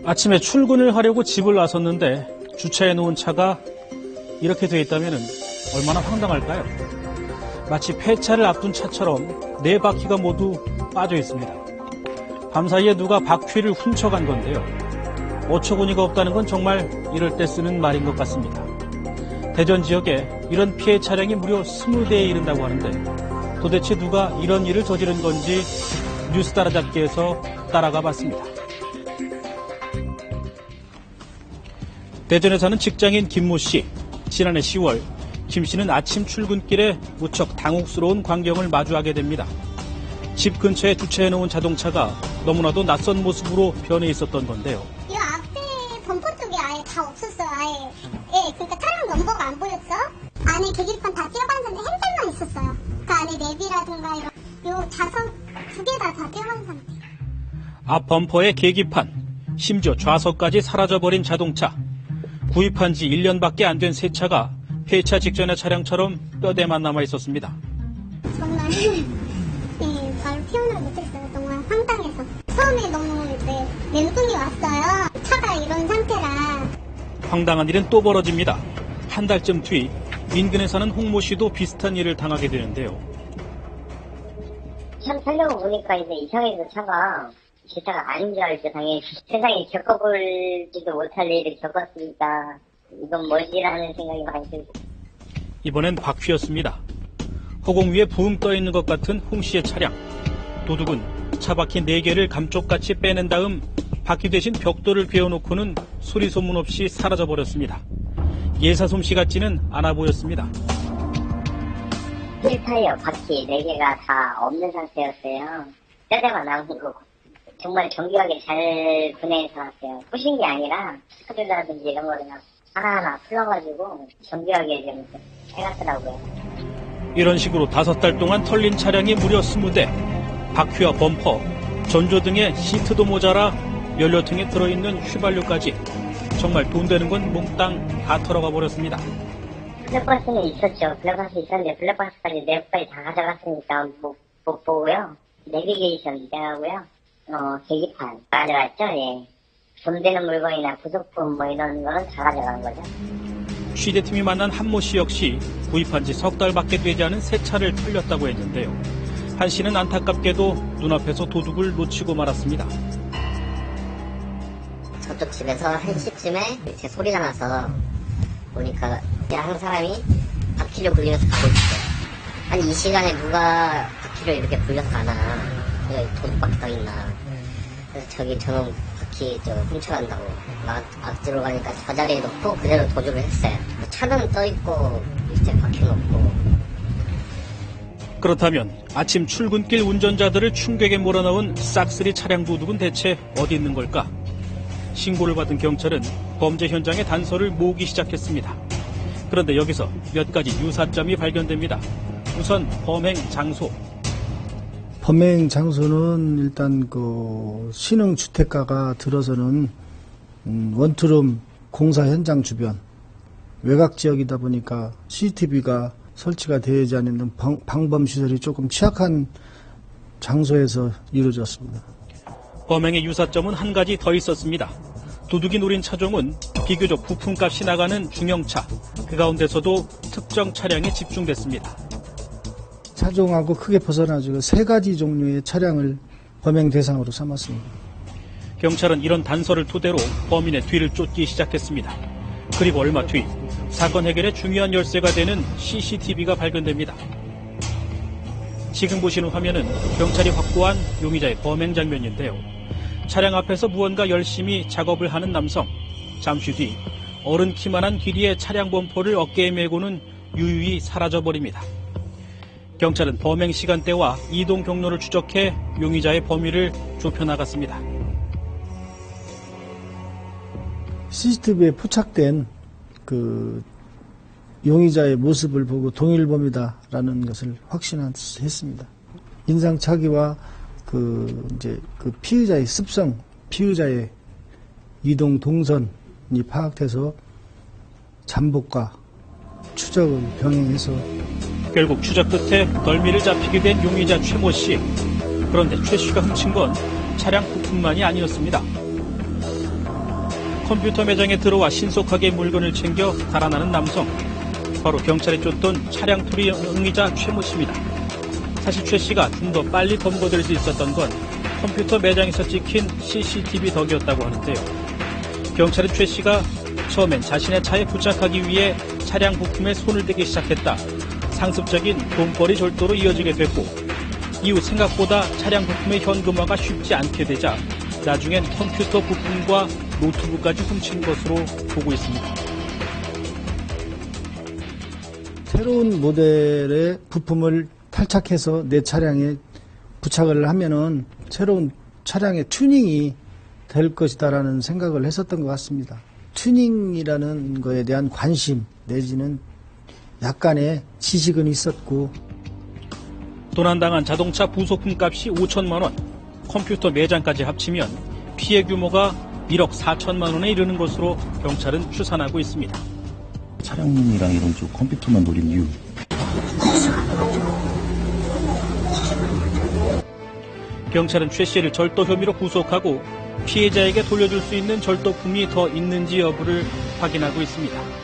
아침에 출근을 하려고 집을 나섰는데 주차해 놓은 차가 이렇게 돼 있다면 얼마나 황당할까요? 마치 폐차를 앞둔 차처럼 네 바퀴가 모두 빠져 있습니다. 밤사이에 누가 바퀴를 훔쳐간 건데요. 어처구니가 없다는 건 정말 이럴 때 쓰는 말인 것 같습니다. 대전 지역에 이런 피해 차량이 무려 20대에 이른다고 하는데 도대체 누가 이런 일을 저지른 건지 뉴스 따라잡기에서 따라가 봤습니다. 대전에 사는 직장인 김모 씨. 지난해 10월 김 씨는 아침 출근길에 무척 당혹스러운 광경을 마주하게 됩니다. 집 근처에 주차해놓은 자동차가 너무나도 낯선 모습으로 변해 있었던 건데요. 이 앞에 범퍼 쪽이 아예 다 없었어요. 아예. 예, 그러니까 차량 넘버가 안 보였어. 안에 계기판 다 떼어봤는데 핸들만 있었어요. 그 안에 내비라든가 요 좌석 두 개 다 떼어간 상태. 앞 범퍼의 계기판, 심지어 좌석까지 사라져버린 자동차. 구입한 지 1년밖에 안 된 새 차가 폐차 직전의 차량처럼 뼈대만 남아 있었습니다. 정말 바로 표현을 못했어요. 정말 황당해서. 처음에 너무 내 눈이 왔어요. 차가 이런 상태라. 황당한 일은 또 벌어집니다. 한 달쯤 뒤 인근에 사는 홍모 씨도 비슷한 일을 당하게 되는데요. 차 타려고 보니까 이제 이상해서 차가 제 차가 아닌 줄 알죠. 당연히 세상에 겪어볼지도 못할 일을 겪었으니까 이건 뭐지라는 생각이 많이 들고. 이번엔 바퀴였습니다. 허공 위에 붕 떠있는 것 같은 홍 씨의 차량. 도둑은 차 바퀴 4개를 감쪽같이 빼낸 다음 바퀴 대신 벽돌을 베어놓고는 소리 소문 없이 사라져버렸습니다. 예사 솜씨 같지는 않아 보였습니다. 휠타이어 바퀴 4개가 다 없는 상태였어요. 뼈대만 남은 거고. 정말 정교하게 잘 분해해서 왔어요. 부신 게 아니라 스크류라든지 이런 거 그냥 하나하나 풀어가지고 정교하게 좀 해놨더라고요. 이런 식으로 5달 동안 털린 차량이 무려 20대. 바퀴와 범퍼, 전조 등의 시트도 모자라 연료통에 들어있는 휘발유까지. 정말 돈 되는 건 몽땅 다 털어가 버렸습니다. 블랙박스는 있었죠. 블랙박스 있었는데 블랙박스까지 내부까지 다 가져갔으니까 못 보고요. 내비게이션 이장하고요. 계기판 가져갔죠. 예. 돈 되는 물건이나 부속품 뭐 이런 거는 다 가져간 거죠. 취재팀이 만난 한모 씨 역시 구입한 지 석 달밖에 되지 않은 새 차를 털렸다고 했는데요. 한 씨는 안타깝게도 눈앞에서 도둑을 놓치고 말았습니다. 저쪽 집에서 1시쯤에 이렇게 소리가 나서 보니까 한 사람이 바퀴를 굴리면서 가고 있어요. 아니 이 시간에 누가 바퀴를 이렇게 굴려서 가나, 여기 도둑밖에 더 있나. 그래서 저기 저놈 바퀴 훔쳐간다고 막 들어가니까 저 자리에 놓고 그대로 도주를 했어요. 차는 떠있고 밑에 바퀴 놓고. 그렇다면 아침 출근길 운전자들을 충격에 몰아넣은 싹쓸이 차량 도둑은 대체 어디 있는 걸까? 신고를 받은 경찰은 범죄 현장의 단서를 모으기 시작했습니다. 그런데 여기서 몇 가지 유사점이 발견됩니다. 우선 범행 장소. 범행 장소는 일단 신흥주택가가 들어서는 원투룸 공사 현장 주변, 외곽 지역이다 보니까 CCTV가 설치가 되지 않는 방범시설이 조금 취약한 장소에서 이루어졌습니다. 범행의 유사점은 한 가지 더 있었습니다. 도둑이 노린 차종은 비교적 부품값이 나가는 중형차. 그 가운데서도 특정 차량에 집중됐습니다. 차종하고 크게 벗어나지고 3가지 종류의 차량을 범행 대상으로 삼았습니다. 경찰은 이런 단서를 토대로 범인의 뒤를 쫓기 시작했습니다. 그리고 얼마 뒤 사건 해결에 중요한 열쇠가 되는 CCTV가 발견됩니다. 지금 보시는 화면은 경찰이 확보한 용의자의 범행 장면인데요. 차량 앞에서 무언가 열심히 작업을 하는 남성. 잠시 뒤 어른 키만한 길이의 차량 범퍼를 어깨에 메고는 유유히 사라져버립니다. 경찰은 범행 시간대와 이동 경로를 추적해 용의자의 범위를 좁혀나갔습니다. CCTV에 포착된 용의자의 모습을 보고 동일범이다라는 것을 확신했습니다. 인상착의와 피의자의 습성, 피의자의 이동 동선이 파악돼서 잠복과 추적을 병행해서 결국 추적 끝에 덜미를 잡히게 된 용의자 최모 씨. 그런데 최 씨가 훔친 건 차량 부품만이 아니었습니다. 컴퓨터 매장에 들어와 신속하게 물건을 챙겨 달아나는 남성. 바로 경찰에 쫓던 차량 투리응이자 최모 씨입니다. 사실 최 씨가 좀 더 빨리 검거될 수 있었던 건 컴퓨터 매장에서 찍힌 CCTV 덕이었다고 하는데요. 경찰은 최 씨가 처음엔 자신의 차에 부착하기 위해 차량 부품에 손을 대기 시작했다. 상습적인 돈벌이 절도로 이어지게 됐고, 이후 생각보다 차량 부품의 현금화가 쉽지 않게 되자 나중엔 컴퓨터 부품과 노트북까지 훔친 것으로 보고 있습니다. 새로운 모델의 부품을 탈착해서 내 차량에 부착을 하면은 새로운 차량의 튜닝이 될 것이다라는 생각을 했었던 것 같습니다. 튜닝이라는 거에 대한 관심 내지는 약간의 지식은 있었고, 도난당한 자동차 부속품 값이 5천만 원, 컴퓨터 매장까지 합치면 피해 규모가 1억 4천만 원에 이르는 것으로 경찰은 추산하고 있습니다. 차량이랑 이런 쪽 컴퓨터만 노린 이유. 경찰은 최 씨를 절도 혐의로 구속하고 피해자에게 돌려줄 수 있는 절도품이 더 있는지 여부를 확인하고 있습니다.